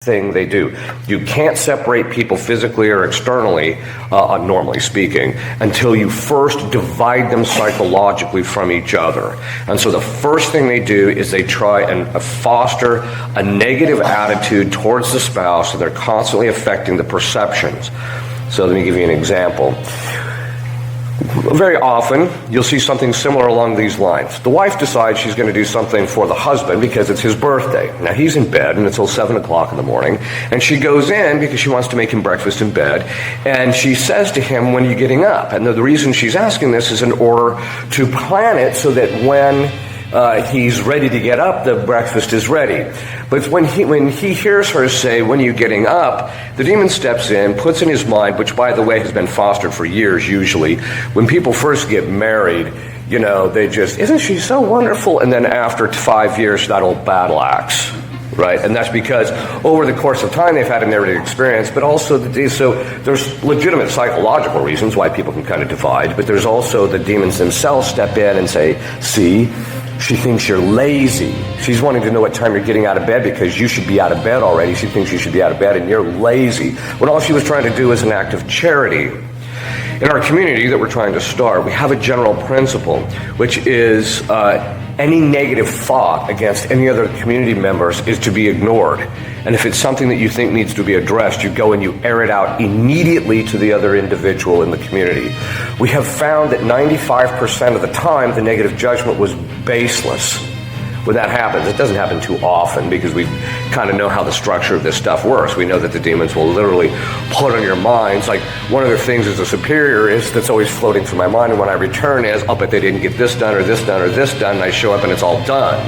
thing they do. You can't separate people physically or externally, normally speaking, until you first divide them psychologically from each other. And so the first thing they do is they try and foster a negative attitude towards the spouse, so they're constantly affecting the perceptions. So let me give you an example. Very often, you'll see something similar along these lines. The wife decides she's going to do something for the husband because it's his birthday. Now, he's in bed, and it's till 7 o'clock in the morning, and she goes in because she wants to make him breakfast in bed, and she says to him, "When are you getting up?" And the reason she's asking this is in order to plan it so that when he's ready to get up, the breakfast is ready. But when he hears her say, "When are you getting up?" the demon steps in, puts in his mind, which by the way has been fostered for years usually. When people first get married, they just, "Isn't she so wonderful?" And then after 5 years, that old battle axe. Right, and that's because over the course of time they've had a narrative experience, but also so there's legitimate psychological reasons why people can kind of divide, but there's also the demons themselves step in and say, "See, she thinks you're lazy. She's wanting to know what time you're getting out of bed because you should be out of bed already. She thinks you should be out of bed and you're lazy." When all she was trying to do is an act of charity. In our community that we're trying to start, we have a general principle, which is any negative thought against any other community members is to be ignored. And if it's something that you think needs to be addressed, you go and you air it out immediately to the other individual in the community. We have found that 95% of the time, the negative judgment was baseless. When that happens, it doesn't happen too often because we kind of know how the structure of this stuff works. We know that the demons will literally put on your minds. Like, one of the things as a superior is that's always floating through my mind, and when I return is, "Oh, but they didn't get this done or this done or this done," and I show up and it's all done.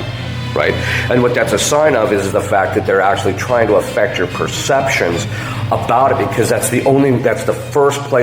Right? And what that's a sign of is the fact that they're actually trying to affect your perceptions about it, because that's the first place